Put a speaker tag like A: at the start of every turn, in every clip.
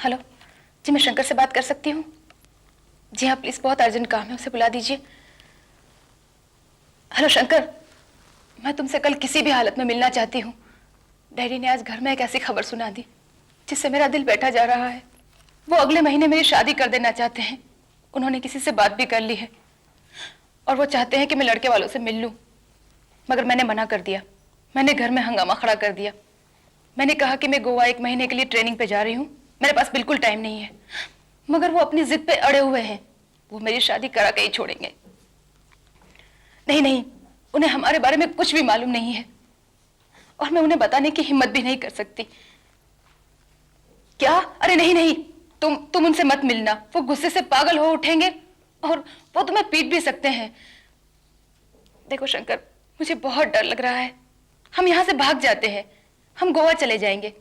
A: Hello जी, मैं शंकर से बात कर सकती हूँ? जी हाँ प्लीज, बहुत अर्जेंट काम है, उसे बुला दीजिए। हेलो शंकर, मैं तुमसे कल किसी भी हालत में मिलना चाहती हूँ। डैडी ने आज घर में एक ऐसी खबर सुना दी जिससे मेरा दिल बैठा जा रहा है। वो अगले महीने मेरी शादी कर देना चाहते हैं। उन्होंने किसी से बात भी कर ली है और वो चाहते हैं कि मैं लड़के वालों से मिल लूं, मगर मैंने मना कर दिया। मैंने घर में हंगामा खड़ा कर दिया। मैंने कहा कि मैं गोवा 1 महीने के लिए ट्रेनिंग पे जा रही हूँ, मेरे पास बिल्कुल टाइम नहीं है। मगर वो अपनी जिद पे अड़े हुए हैं, वो मेरी शादी करा के ही छोड़ेंगे। नहीं नहीं, उन्हें हमारे बारे में कुछ भी मालूम नहीं है और मैं उन्हें बताने की हिम्मत भी नहीं कर सकती। क्या? अरे नहीं नहीं, तुम उनसे मत मिलना, वो गुस्से से पागल हो उठेंगे और वो तुम्हें पीट भी सकते हैं। देखो शंकर, मुझे बहुत डर लग रहा है। हम यहाँ से भाग जाते हैं, हम गोवा चले जाएंगे।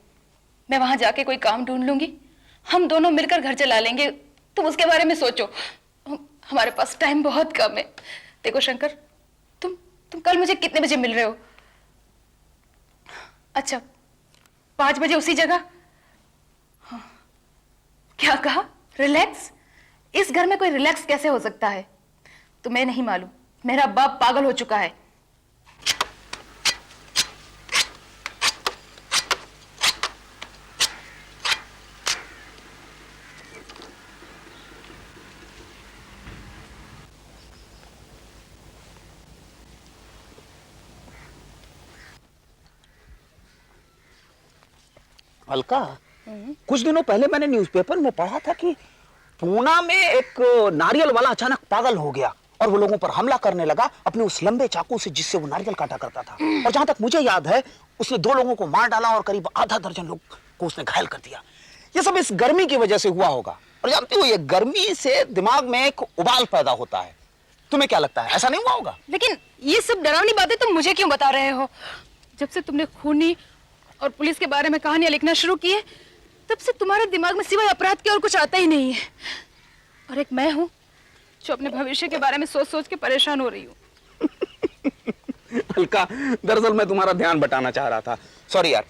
A: मैं वहां जाके कोई काम ढूंढ लूंगी, हम दोनों मिलकर घर चला लेंगे। तुम उसके बारे में सोचो, हमारे पास टाइम बहुत कम है। देखो शंकर, तुम कल मुझे कितने बजे मिल रहे हो? अच्छा, 5 बजे उसी जगह? हाँ। क्या कहा? रिलैक्स? इस घर में कोई रिलैक्स कैसे हो सकता है? तुम्हें नहीं मालूम, मेरा बाप पागल हो चुका है।
B: अलका, कुछ दिनों पहले मैंने न्यूज़पेपर में पढ़ा था कि पूना में एक नारियल वाला अचानक पागल हो गया और वो लोगों पर हमला करने लगा अपने उस लंबे चाकू से जिससे वो नारियल काटा करता था। और जहां तक मुझे याद है, उसने 2 लोगों को मार डाला और करीब आधा दर्जन लोग को उसने घायल कर दिया। ये सब इस गर्मी की वजह से हुआ होगा। और जानती हो, ये गर्मी से दिमाग में एक उबाल पैदा होता है। तुम्हें क्या लगता है, ऐसा नहीं हुआ होगा?
A: लेकिन ये सब डरावनी बातें तुम मुझे क्यों बता रहे हो? जब से तुमने खूनी और पुलिस के बारे में कहानियां लिखना शुरू की है, तब से तुम्हारे दिमाग में सिवाय अपराध के और कुछ आता ही नहीं है। और एक मैं हूं जो अपने भविष्य के बारे में सोच सोच के परेशान हो रही हूँ।
B: अलका, दरअसल मैं तुम्हारा ध्यान बटाना चाह रहा था। सॉरी यार,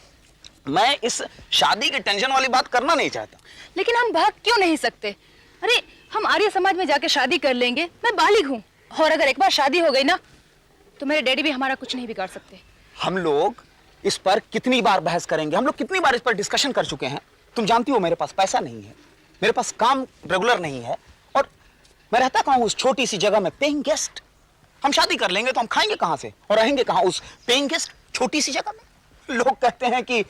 B: मैं इस शादी की टेंशन वाली बात करना नहीं चाहता।
A: लेकिन हम भाग क्यों नहीं सकते? अरे हम आर्य समाज में जाके शादी कर लेंगे। मैं बालिग हूँ और अगर एक बार शादी हो गई ना, तो मेरे डैडी भी हमारा कुछ नहीं बिगाड़ सकते।
B: हम लोग इस पर कितनी बार बहस करेंगे, हम लोग कितनी बार इस पर डिस्कशन कर चुके हैं। तुम जानती हो, मेरे पास पैसा नहीं है, मेरे पास काम रेगुलर नहीं है और मैं रहता कहाँ हूँ? उस छोटी सी जगह में, पेइंग गेस्ट। हम शादी कर लेंगे तो हम खाएंगे कहाँ से और रहेंगे कहाँ उस पेइंग गेस्ट छोटी सी जगह में? लोग कहते हैं कि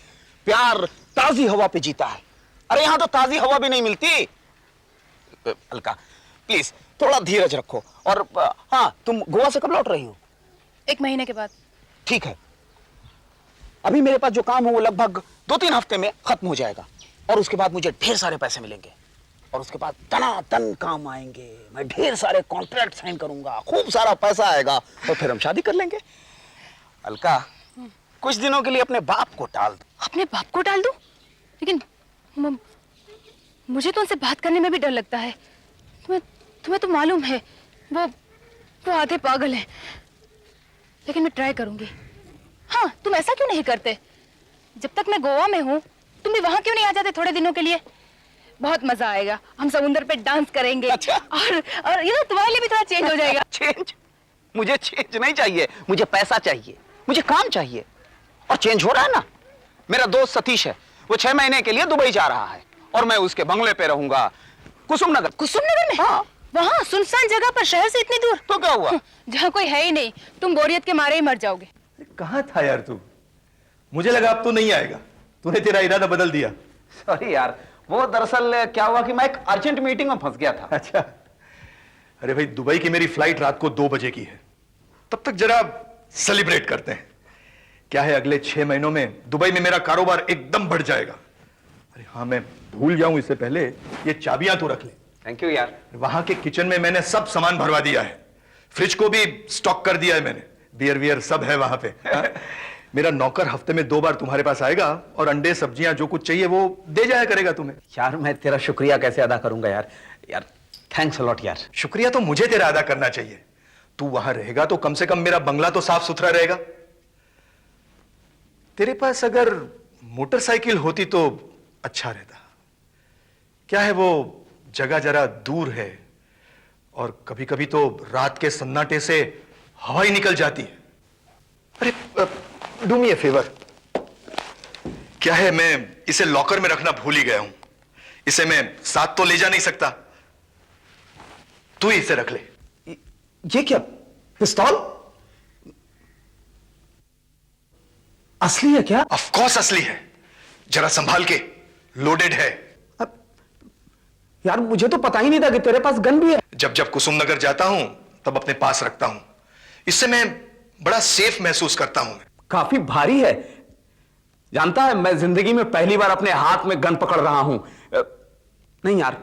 B: प्यार ताजी हवा पे जीता है। अरे यहाँ तो ताजी हवा भी नहीं मिलती। अलका प्लीज थोड़ा धीरज रखो। और हाँ, तुम गोवा से कब लौट रही हो?
A: 1 महीने के बाद।
B: ठीक है, अभी मेरे पास जो काम है वो लगभग 2-3 हफ्ते में खत्म हो जाएगा और उसके बाद मुझे ढेर सारे पैसे मिलेंगे और उसके बाद तनातन काम आएंगे। मैं ढेर सारे कॉन्ट्रैक्ट साइन करूंगा, खूब सारा पैसा आएगा और फिर हम शादी कर लेंगे। अलका, कुछ दिनों के लिए अपने बाप को टाल दो।
A: अपने बाप को टाल दूं? लेकिन मुझे तो उनसे बात करने में भी डर लगता है। तुम्हें तो मालूम है, वो आधे पागल हैं। लेकिन मैं ट्राई करूंगी। हाँ, तुम ऐसा क्यों नहीं करते? जब तक मैं गोवा में हूँ, तुम भी वहां क्यों नहीं आ जाते थोड़े दिनों के लिए? बहुत मजा आएगा, हम समुद्र पे डांस करेंगे। अच्छा। और ये ना, तुम्हारे लिए भी थोड़ा चेंज हो जाएगा।
B: चेंज? मुझे चेंज नहीं चाहिए, मुझे पैसा चाहिए, मुझे काम चाहिए। और चेंज हो रहा है ना। मेरा दोस्त सतीश है, वो 6 महीने के लिए दुबई जा रहा है और मैं उसके बंगले पे रहूंगा, कुसुम नगर।
A: कुसुम नगर में? हाँ। वहाँ सुनसान जगह पर, शहर से इतनी दूर?
B: तो क्या हुआ?
A: जहाँ कोई है ही नहीं, तुम बोरियत के मारे ही मर जाओगे।
C: कहाँ था यार तू? मुझे लगा अब तो नहीं आएगा, तूने तेरा इरादा बदल दिया।
B: सॉरी यार, वो दरअसल क्या हुआ कि मैं एक अर्जेंट मीटिंग में फंस गया था।
C: अच्छा, अरे भाई, दुबई की मेरी फ्लाइट रात को 2 बजे की है, तब तक जरा सेलिब्रेट करते हैं। क्या है, अगले 6 महीनों में दुबई में मेरा कारोबार एकदम बढ़ जाएगा। अरे हाँ, मैं भूल जाऊं इससे पहले ये चाबियां तो रख ले।
B: थैंक यू यार।
C: वहां के किचन में मैंने सब सामान भरवा दिया है, फ्रिज को भी स्टॉक कर दिया है मैंने, बियर वियर सब है वहां पे। मेरा नौकर हफ्ते में 2 बार तुम्हारे पास आएगा और अंडे सब्जियां जो कुछ चाहिए वो दे जाया करेगा तुम्हें।
B: यार मैं तेरा शुक्रिया कैसे अदा करूंगा यार। यार थैंक्स अ लॉट यार।
C: शुक्रिया तो मुझे तेरा अदा करना चाहिए। तू वहां रहेगा तो कम से कम मेरा बंगला तो साफ सुथरा रहेगा। तेरे पास अगर मोटरसाइकिल होती तो अच्छा रहता। क्या है वो जगह जरा दूर है और कभी कभी तो रात के सन्नाटे से हवा ही निकल जाती है। अरे डू मी ए फेवर, क्या है मैं इसे लॉकर में रखना भूल ही गया हूं। इसे मैं साथ तो ले जा नहीं सकता, तू ही इसे रख ले।
B: ये क्या, पिस्तौल? असली है क्या?
C: ऑफ कोर्स असली है, जरा संभाल के, लोडेड है।
B: अब, यार मुझे तो पता ही नहीं था कि तेरे पास गन भी है।
C: जब जब कुसुम नगर जाता हूं तब अपने पास रखता हूं, इससे मैं बड़ा सेफ महसूस करता हूं।
B: काफी भारी है। जानता है, मैं जिंदगी में पहली बार अपने हाथ में गन पकड़ रहा हूं। नहीं यार,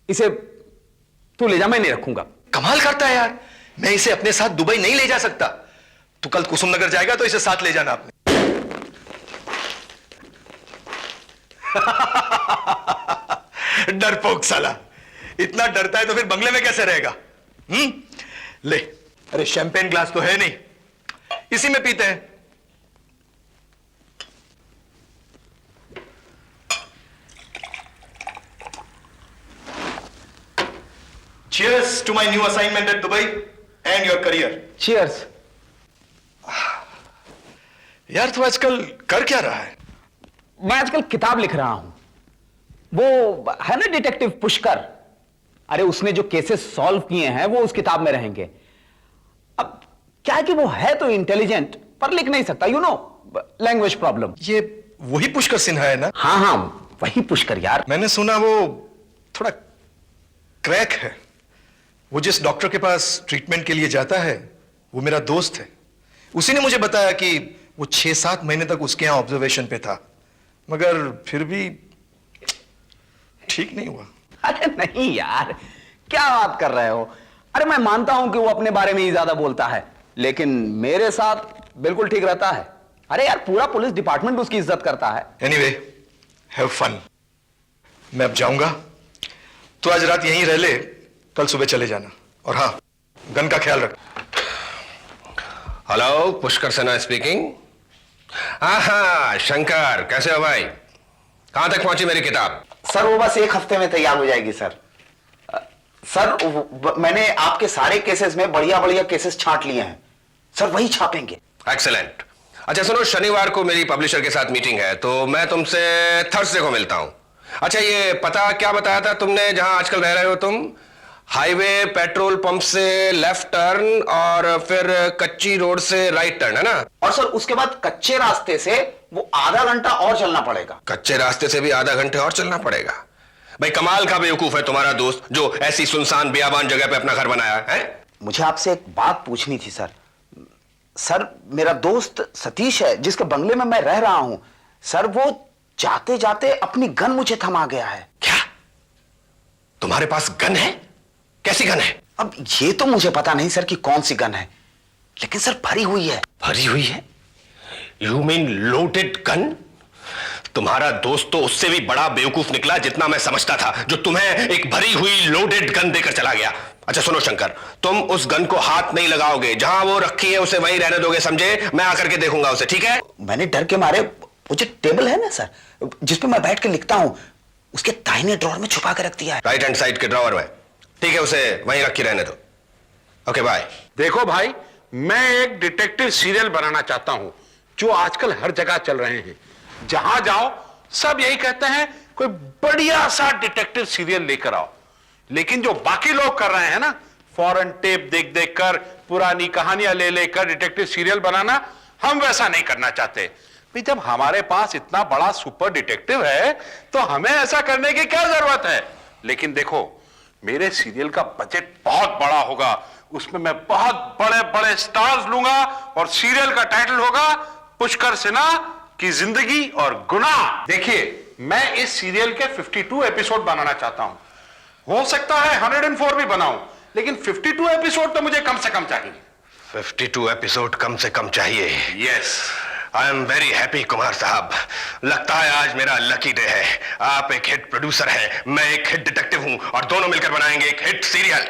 B: इसे तू ले जा, मैं नहीं रखूंगा।
C: कमाल करता है यार, मैं इसे अपने साथ दुबई नहीं ले जा सकता। तू कल कुसुम नगर जाएगा तो इसे साथ ले जाना अपने। डरपोक साला, इतना डरता है तो फिर बंगले में कैसे रहेगा? ले, अरे शैंपेन ग्लास तो है नहीं, इसी में पीते हैं। Cheers to my new assignment at Dubai and your career.
B: Cheers.
C: यार तू आजकल कर क्या रहा है?
B: मैं आजकल किताब लिख रहा हूं। वो है ना डिटेक्टिव पुष्कर, अरे उसने जो केसेस सॉल्व किए हैं वो उस किताब में रहेंगे। अब क्या है कि वो है तो इंटेलिजेंट पर लिख नहीं सकता, यू नो, लैंग्वेज प्रॉब्लम।
C: ये वही पुष्कर सिन्हा है ना?
B: हाँ हाँ, वही पुष्कर यार।
C: मैंने सुना वो थोड़ा क्रैक है। वो जिस डॉक्टर के पास ट्रीटमेंट के लिए जाता है वो मेरा दोस्त है। उसी ने मुझे बताया कि वो 6-7 महीने तक उसके यहां ऑब्जर्वेशन पे था, मगर फिर भी ठीक नहीं हुआ।
B: अरे नहीं यार, क्या बात कर रहे हो? अरे मैं मानता हूं कि वो अपने बारे में ही ज्यादा बोलता है, लेकिन मेरे साथ बिल्कुल ठीक रहता है। अरे यार, पूरा पुलिस डिपार्टमेंट उसकी इज्जत करता है।
C: Anyway, have fun. मैं अब जाऊंगा, तो आज रात यहीं रह ले, कल सुबह चले जाना। और हाँ, गन का ख्याल रख।
D: Hello, Pushkar Sinha speaking. हाँ, शंकर कैसे हो भाई? कहां तक पहुंची मेरी किताब?
B: सर वो बस 1 हफ्ते में तैयार हो जाएगी सर। सर मैंने आपके सारे केसेस में बढ़िया बढ़िया केसेस छांट लिए हैं सर, वही छापेंगे।
D: एक्सेलेंट। अच्छा सुनो, शनिवार को मेरी पब्लिशर के साथ मीटिंग है, तो मैं तुमसे थर्सडे को मिलता हूं। अच्छा ये पता क्या बताया था तुमने जहां आजकल रह रहे हो तुम? हाईवे पेट्रोल पंप से लेफ्ट टर्न और फिर कच्ची रोड से राइट टर्न, है ना?
B: और सर उसके बाद कच्चे रास्ते से वो आधा घंटा और चलना पड़ेगा।
D: कच्चे रास्ते से भी आधा घंटे और चलना पड़ेगा? भाई कमाल का बेवकूफ है तुम्हारा दोस्त जो ऐसी सुनसान बियाबान जगह पे अपना घर बनाया है।
B: मुझे आपसे एक बात पूछनी थी सर। सर मेरा दोस्त सतीश है जिसके बंगले में मैं रह रहा हूं सर, वो जाते जाते अपनी गन मुझे थमा गया है।
D: क्या तुम्हारे पास गन है? कैसी गन है?
B: अब ये तो मुझे पता नहीं सर कि कौन सी गन है, लेकिन सर भरी हुई है।
D: भरी हुई है? You mean loaded gun? तुम्हारा दोस्त तो उससे भी बड़ा बेवकूफ निकला जितना मैं समझता था, जो तुम्हें एक भरी हुई लोडेड गन देकर चला गया। अच्छा सुनो शंकर, तुम उस गन को हाथ नहीं लगाओगे, जहां वो रखी है उसे वहीं रहने दोगे, समझे? मैं आकर के देखूंगा उसे, ठीक है?
B: मैंने डर के मारे वो जो टेबल है ना सर जिसपे मैं बैठ के लिखता हूं, उसके दाहिने ड्रॉअर में छुपा के रख दिया है।
D: राइट हैंड साइड के ड्रॉअर में? ठीक है, उसे वहीं रखी रहने दो। Okay bye.
E: देखो भाई, मैं एक डिटेक्टिव सीरियल बनाना चाहता हूं जो आजकल हर जगह चल रहे हैं। जहां जाओ सब यही कहते हैं कोई बढ़िया सा डिटेक्टिव सीरियल लेकर आओ, लेकिन जो बाकी लोग कर रहे हैं ना, फॉरेन टेप देख देख कर, पुरानी कहानियां ले लेकर डिटेक्टिव सीरियल बनाना, हम वैसा नहीं करना चाहते। भाई जब हमारे पास इतना बड़ा सुपर डिटेक्टिव है तो हमें ऐसा करने की क्या जरूरत है? लेकिन देखो, मेरे सीरियल का बजट बहुत बड़ा होगा, उसमें मैं बहुत बड़े बड़े स्टार्स लूंगा और सीरियल का टाइटल होगा पुष्कर सिन्हा की जिंदगी और गुनाह। देखिए, मैं इस सीरियल के 52 एपिसोड बनाना चाहता हूं। हो सकता है 104 भी बनाऊं, लेकिन 52 एपिसोड तो मुझे कम से कम चाहिए।
D: 52 एपिसोड कम से कम चाहिए?
E: Yes.
D: I am very happy Kumar साहब, लगता है आज मेरा लकी डे है। आप एक हिट प्रोड्यूसर हैं, मैं एक हिट डिटेक्टिव हूं और दोनों मिलकर बनाएंगे एक हिट सीरियल।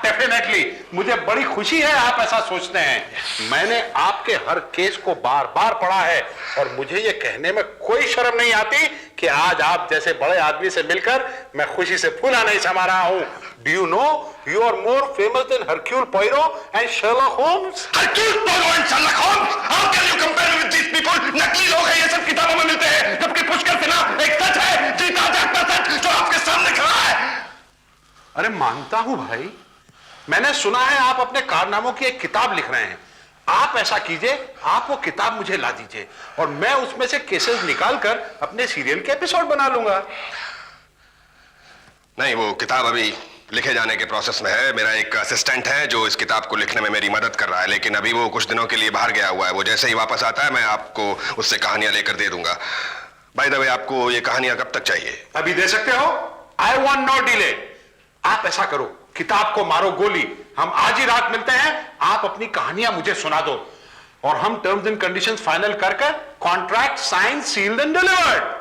E: डेफिनेटली, मुझे बड़ी खुशी है आप ऐसा सोचते हैं। मैंने आपके हर केस को बार बार पढ़ा है और मुझे यह कहने में कोई शर्म नहीं आती कि आज आप जैसे बड़े आदमी से मिलकर मैं खुशी से फूला नहीं समा रहा हूं। Do you know you are more famous than Hercule Poirot and Sherlock Holmes.
D: Hercule Poirot and Sherlock Holmes, how can you compare with these people? नकली लोग हैं, ये सब किताबों में मिलते हैं, जबकि पुष्कर सिन्हा एक सच है, जीता जागता सच जो आपके सामने खड़ा है।
E: अरे मानता हूं भाई, मैंने सुना है आप अपने कारनामों की एक किताब लिख रहे हैं। आप ऐसा कीजिए, आप वो किताब मुझे ला दीजिए और मैं उसमें से केसेस निकालकर अपने सीरियल के एपिसोड बना लूंगा।
D: नहीं, वो किताब अभी लिखे जाने के प्रोसेस में है। मेरा एक असिस्टेंट है जो इस किताब को लिखने में मेरी मदद कर रहा है, लेकिन अभी वो कुछ दिनों के लिए बाहर गया हुआ है। वो जैसे ही वापस आता है मैं आपको उससे कहानियां लेकर दे दूंगा। बाय द वे, आपको ये कहानियां कब तक चाहिए?
E: अभी दे सकते हो? I want no delay. आप ऐसा करो, किताब को मारो गोली, हम आज ही रात मिलते हैं, आप अपनी कहानियां मुझे सुना दो और हम टर्म्स एंड कंडीशंस फाइनल करके contract sign, sealed and delivered.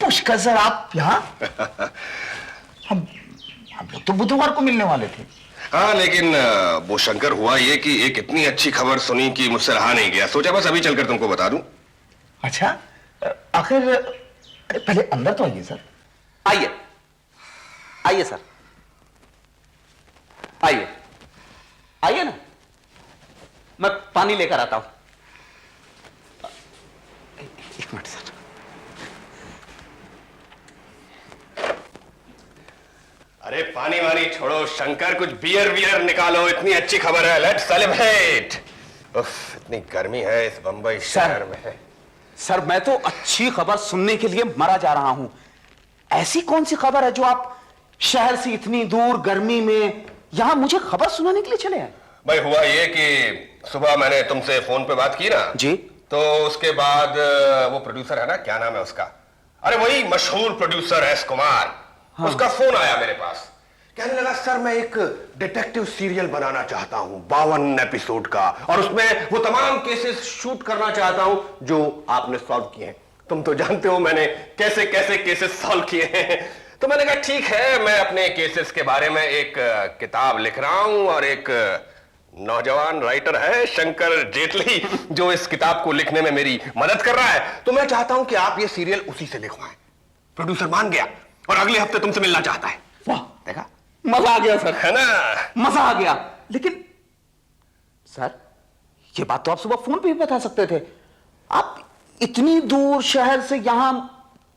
B: Pushkar sir, आप यहाँ? हम लोग तो बुधवार को मिलने वाले थे।
D: हाँ, लेकिन वो शंकर, हुआ ये कि एक इतनी अच्छी खबर सुनी कि मुझसे रहा नहीं गया। सोचा बस अभी चलकर तुमको बता दूं।
B: अच्छा, आखिर अरे पहले अंदर तो आइए सर। आइए आइए सर, आइए आइए ना, मैं पानी लेकर आता हूं। एक मिनट सर।
D: अरे पानी वानी छोड़ो शंकर, कुछ बियर वियर निकालो, इतनी अच्छी खबर है, लेट्स सेलिब्रेट। उफ, इतनी गर्मी है इस बंबई शहर में।
B: सर, मैं तो अच्छी खबर सुनने के लिए मरा जा रहा हूं। ऐसी कौन सी खबर है जो आप शहर से इतनी दूर गर्मी में यहां मुझे खबर सुनाने के लिए चले आए?
D: भाई, हुआ ये कि सुबह मैंने तुमसे फोन पे बात की ना
B: जी,
D: तो उसके बाद वो प्रोड्यूसर है ना, क्या नाम है उसका, अरे वही मशहूर प्रोड्यूसर एस कुमार, हाँ। उसका फोन आया मेरे पास, कहने लगा सर मैं एक डिटेक्टिव सीरियल बनाना चाहता हूं 52 एपिसोड का, और उसमें वो तमाम केसेस शूट करना चाहता हूं जो आपने सॉल्व किए हैं। तुम तो जानते हो मैंने कैसे कैसे केसेस सॉल्व किए हैं। तो मैंने कहा ठीक है, मैं अपने केसेस के बारे में एक किताब लिख रहा हूं और एक नौजवान राइटर है शंकर जेटली जो इस किताब को लिखने में मेरी मदद कर रहा है, तो मैं चाहता हूं कि आप ये सीरियल उसी से लिखवाएं। प्रोड्यूसर मान गया और अगले हफ्ते तुमसे मिलना चाहता है।
B: वाह,
D: देखा,
B: मजा आ गया सर,
D: है ना?
B: मजा आ गया। लेकिन सर, ये बात तो आप सुबह फोन पे भी बता सकते थे। आप इतनी दूर शहर से यहां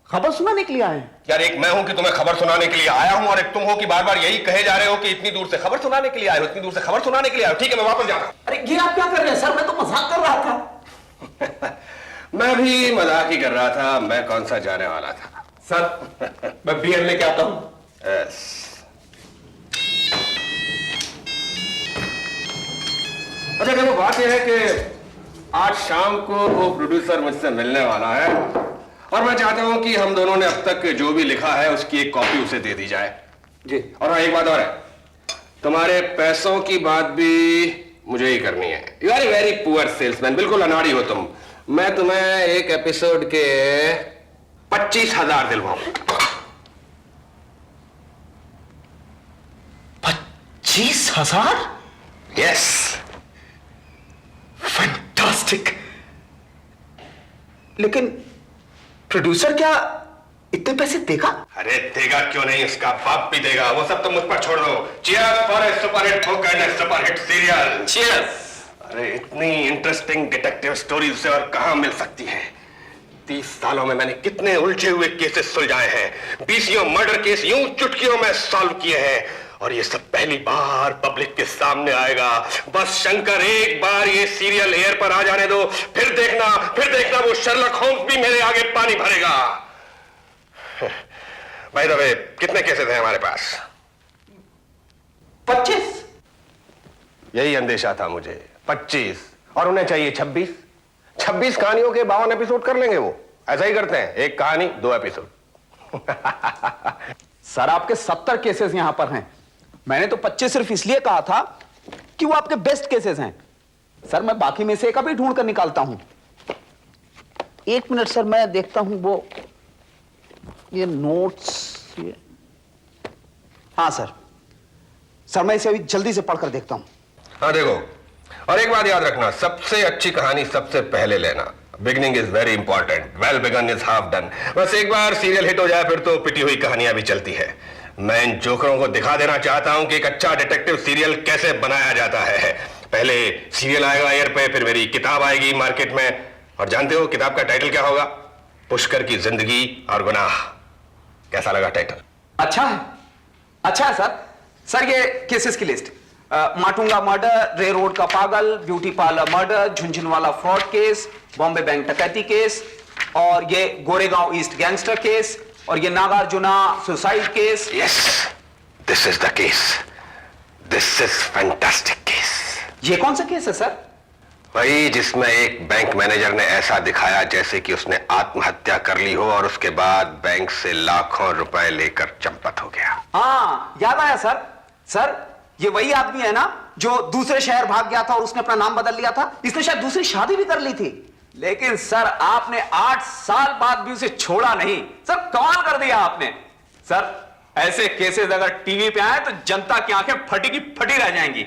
B: खबर सुनाने के लिए आए हैं?
D: यार, एक मैं हूं कि तुम्हें खबर सुनाने के लिए आया हूं और एक तुम हो कि बार बार यही कहे जा रहे हो कि इतनी दूर से खबर सुनाने के लिए आए हो, इतनी दूर से खबर सुनाने के लिए आए हो। ठीक है, मैं वापस जा रहा हूं।
B: अरे ये आप क्या कर रहे हैं सर? मैं तो मजाक कर रहा था।
D: मैं भी मजाक ही कर रहा था, मैं कौन सा जाने वाला था।
B: सर, मैं बियर लेके आता हूं।
D: अच्छा, देखो बात यह है कि आज शाम को वो प्रोड्यूसर मुझसे मिलने वाला है और मैं चाहता हूं कि हम दोनों ने अब तक जो भी लिखा है उसकी एक कॉपी उसे दे दी जाए।
B: जी।
D: और हाँ, एक बात और है, तुम्हारे पैसों की बात भी मुझे ही करनी है। You are a very poor salesman, बिल्कुल अनाड़ी हो तुम। मैं तुम्हें एक एपिसोड के 25,000 दिलवाऊंगा।
B: 25,000?
D: यस।
B: फैंटास्टिक। लेकिन प्रोड्यूसर क्या इतने पैसे देगा?
D: अरे देगा क्यों नहीं, उसका बाप भी देगा। वो सब तो मुझ पर छोड़ दो। Cheers for a superhit book and A superhit serial.
B: Cheers.
D: अरे इतनी इंटरेस्टिंग डिटेक्टिव स्टोरी उसे और कहां मिल सकती है। 30 सालों में मैंने कितने उलझे हुए केसेस सुलझाए हैं, 20 मर्डर केस यूं चुटकियों में सॉल्व किए हैं, और ये सब पहली बार पब्लिक के सामने आएगा। बस शंकर एक बार ये सीरियल एयर पर आ जाने दो, फिर देखना वो शर्लक होम्स भी मेरे आगे पानी भरेगा। भाई दबे कितने केसेस हैं हमारे पास?
B: 25।
D: यही अंदेशा था मुझे, 25, और उन्हें चाहिए 26। 26 कहानियों के 52 एपिसोड कर लेंगे वो। ऐसा ही करते हैं, एक कहानी 2 एपिसोड।
B: सर आपके 70 केसेस यहां पर हैं। मैंने तो 25 सिर्फ इसलिए कहा था कि वो आपके बेस्ट केसेस हैं। सर मैं बाकी में से एक अभी ढूंढ कर निकालता हूं। 1 मिनट सर, मैं देखता हूं वो ये नोट्स ये। हाँ सर मैं इसे अभी जल्दी से पढ़कर देखता हूं।
D: हाँ देखो, और एक बात याद रखना, सबसे अच्छी कहानी सबसे पहले लेना। Beginning is very important, well begun is half done. बस एक बार सीरियल हिट हो जाए फिर तो पिटी हुई कहानियां भी चलती है। मैं इन जोकरों को दिखा देना चाहता हूं कि एक अच्छा डिटेक्टिव सीरियल कैसे बनाया जाता है। पहले सीरियल आएगा एयर पे, फिर मेरी किताब आएगी मार्केट में, और जानते हो किताब का टाइटल क्या होगा? पुष्कर की जिंदगी और गुनाह। कैसा लगा टाइटल?
B: अच्छा है सर ये केसेस की लिस्ट: माटुंगा मर्डर, रे रोड का पागल, beauty parlour murder, Jhunjhunwala fraud case, Bombay bank डकैती केस, और ये गोरेगांव ईस्ट गैंगस्टर केस, और ये Nagarjuna suicide case.
D: Yes, this is the case. This is fantastic case.
B: ये कौन सा केस है सर?
D: वही जिसमें एक बैंक मैनेजर ने ऐसा दिखाया जैसे कि उसने आत्महत्या कर ली हो और उसके बाद बैंक से लाखों रुपए लेकर चंपत हो गया।
B: हाँ याद आया सर ये वही आदमी है ना जो दूसरे शहर भाग गया था और उसने अपना नाम बदल लिया था। इसने शायद दूसरी शादी भी कर ली थी, लेकिन सर आपने 8 साल बाद भी उसे छोड़ा नहीं। सर कमाल कर दिया आपने। सर ऐसे केसेस अगर टीवी पे आए तो जनता की आंखें फटी की फटी रह जाएंगी।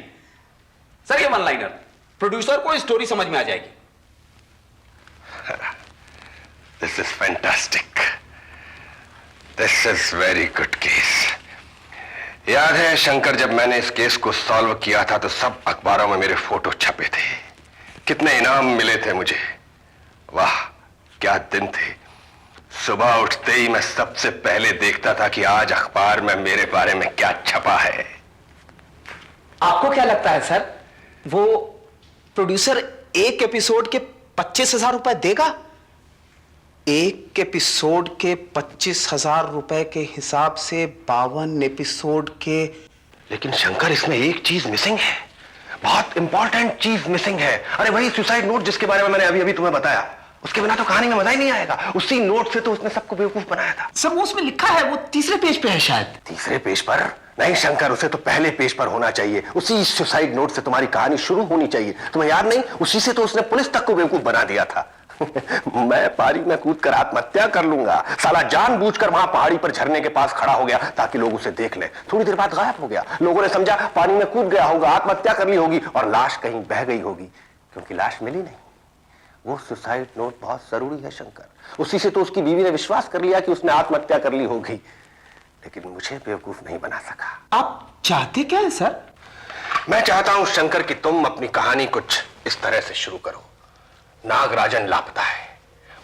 B: सर ये वन लाइनर प्रोड्यूसर को स्टोरी समझ में आ जाएगी।
D: This is fantastic, this is very good case. याद है शंकर, जब मैंने इस केस को सॉल्व किया था तो सब अखबारों में मेरे फोटो छपे थे, कितने इनाम मिले थे मुझे। वाह क्या दिन थे। सुबह उठते ही मैं सबसे पहले देखता था कि आज अखबार में मेरे बारे में क्या छपा है।
B: आपको क्या लगता है सर, वो प्रोड्यूसर एक एपिसोड के 25,000 रुपए देगा? एक एपिसोड के 25,000 रुपए के हिसाब से 52 एपिसोड के।
D: लेकिन शंकर, इसमें एक चीज मिसिंग है, बहुत इंपॉर्टेंट चीज मिसिंग है। अरे वही सुसाइड नोट जिसके बारे में मैंने अभी अभी तुम्हें बताया, उसके बिना तो कहानी में मजा ही नहीं आएगा। उसी नोट से तो उसने सबको बेवकूफ बनाया था।
B: सर वो उसमें लिखा है, वो तीसरे पेज पे है शायद।
D: तीसरे पेज पर नहीं शंकर, उसे तो पहले पेज पर होना चाहिए। उसी सुसाइड नोट से तुम्हारी कहानी शुरू होनी चाहिए। तुम्हें याद नहीं, उसी से तो उसने पुलिस तक को बेवकूफ बना दिया था। मैं पारी में कूदकर आत्महत्या कर लूंगा। साला जानबूझकर वहां पहाड़ी पर झरने के पास खड़ा हो गया ताकि लोग उसे देख लें। थोड़ी देर बाद गायब हो गया। लोगों ने समझा पानी में कूद गया होगा, आत्महत्या कर ली होगी, और लाश कहीं बह गई होगी, क्योंकि लाश मिली नहीं। वो सुसाइड नोट बहुत जरूरी है शंकर। उसी से तो उसकी बीवी ने विश्वास कर लिया कि उसने आत्महत्या कर ली होगी, लेकिन मुझे बेवकूफ नहीं बना सका।
B: आप चाहते क्या है सर?
D: मैं चाहता हूं शंकर कि तुम अपनी कहानी कुछ इस तरह से शुरू करो। नागराजन लापता है,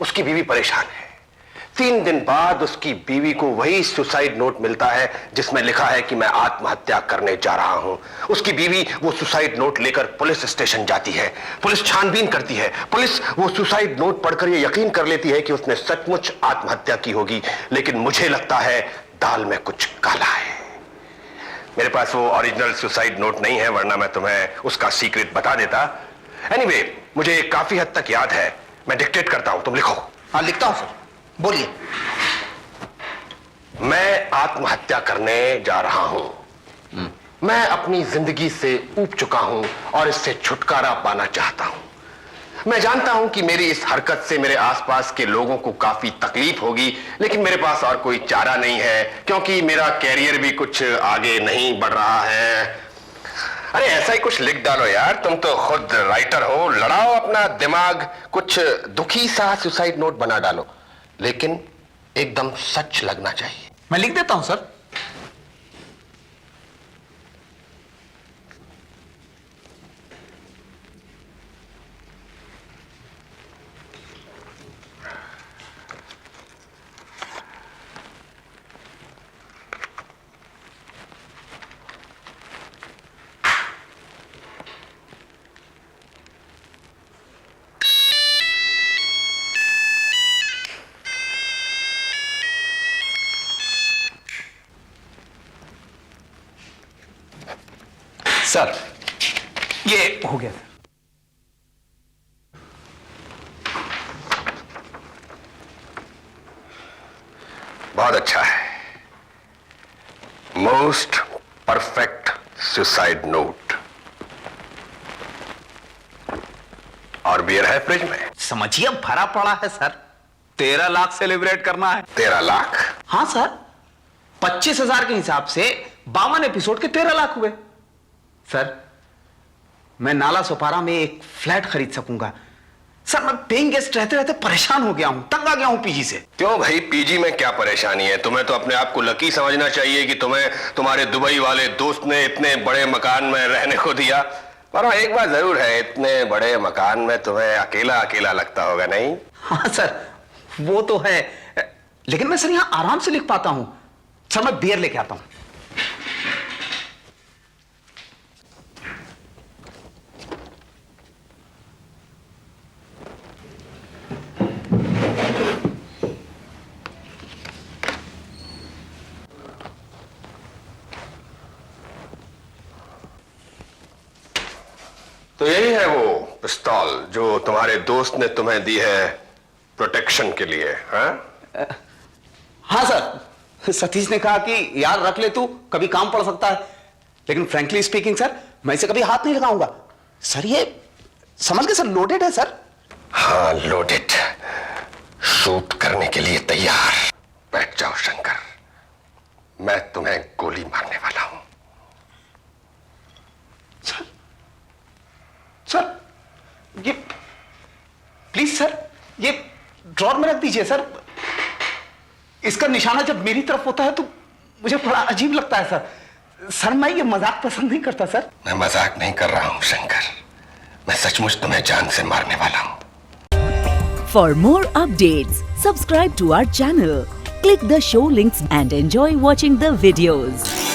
D: उसकी बीवी परेशान है। 3 दिन बाद उसकी बीवी को वही सुसाइड नोट मिलता है जिसमें लिखा है कि मैं आत्महत्या करने जा रहा हूं। उसकी बीवी वो सुसाइड नोट लेकर पुलिस स्टेशन जाती है। पुलिस छानबीन करती है। पुलिस वो सुसाइड नोट पढ़कर ये यकीन कर लेती है कि उसने सचमुच आत्महत्या की होगी। लेकिन मुझे लगता है दाल में कुछ काला है। मेरे पास वो ओरिजिनल सुसाइड नोट नहीं है, वरना मैं तुम्हें उसका सीक्रेट बता देता। एनीवे, मुझे काफी हद तक याद है। मैं डिक्टेट करता हूं, तुम लिखो।
B: हाँ लिखता हूं सर, बोलिए।
D: मैं आत्महत्या करने जा रहा हूं। मैं अपनी जिंदगी से ऊब चुका हूं और इससे छुटकारा पाना चाहता हूं। मैं जानता हूं कि मेरी इस हरकत से मेरे आसपास के लोगों को काफी तकलीफ होगी, लेकिन मेरे पास और कोई चारा नहीं है, क्योंकि मेरा कैरियर भी कुछ आगे नहीं बढ़ रहा है। अरे ऐसा ही कुछ लिख डालो यार, तुम तो खुद राइटर हो। लड़ाओ अपना दिमाग, कुछ दुखी सा सुसाइड नोट बना डालो, लेकिन एकदम सच लगना चाहिए।
B: मैं लिख देता हूं सर। सर ये हो गया सर।
D: बहुत अच्छा है। Most perfect suicide note. और बियर है फ्रिज में।
B: समझिए भरा पड़ा है सर। 13 लाख सेलिब्रेट करना है।
D: 13 लाख?
B: हाँ सर, 25,000 के हिसाब से 52 एपिसोड के 13 लाख हुए। सर मैं नाला सोपारा में एक फ्लैट खरीद सकूंगा। सर मैं पेइंग गेस्ट रहते रहते परेशान हो गया हूं, तंग आ गया हूं पीजी से।
D: क्यों भाई, पीजी में क्या परेशानी है? तुम्हें तो अपने आप को लकी समझना चाहिए कि तुम्हें तुम्हारे दुबई वाले दोस्त ने इतने बड़े मकान में रहने को दिया। पर हाँ, एक बात जरूर है, इतने बड़े मकान में तुम्हें अकेला अकेला लगता होगा, नहीं?
B: हाँ सर वो तो है, लेकिन मैं सर यहां आराम से लिख पाता हूं। सर मैं बियर लेके आता हूं।
D: तो यही है वो पिस्तौल जो तुम्हारे दोस्त ने तुम्हें दी है प्रोटेक्शन के लिए, हाँ?
B: हाँ सर, सतीश ने कहा कि यार रख ले, तू कभी काम पड़ सकता है। लेकिन फ्रैंकली स्पीकिंग सर, मैं इसे कभी हाथ नहीं लगाऊंगा। सर ये समझ गए सर, लोडेड है सर।
D: हाँ लोडेड, शूट करने के लिए तैयार। बैठ जाओ शंकर, मैं तुम्हें गोली मारने वाला हूं।
B: सर ये प्लीज सर, ये ड्रॉर में रख दीजिए सर। इसका निशाना जब मेरी तरफ होता है तो मुझे बड़ा अजीब लगता है सर। सर मैं ये मजाक पसंद नहीं करता सर।
D: मैं मजाक नहीं कर रहा हूं शंकर, मैं सचमुच तुम्हें जान से मारने वाला हूं।
F: For more updates, subscribe to our channel, click the show links and enjoy watching the videos.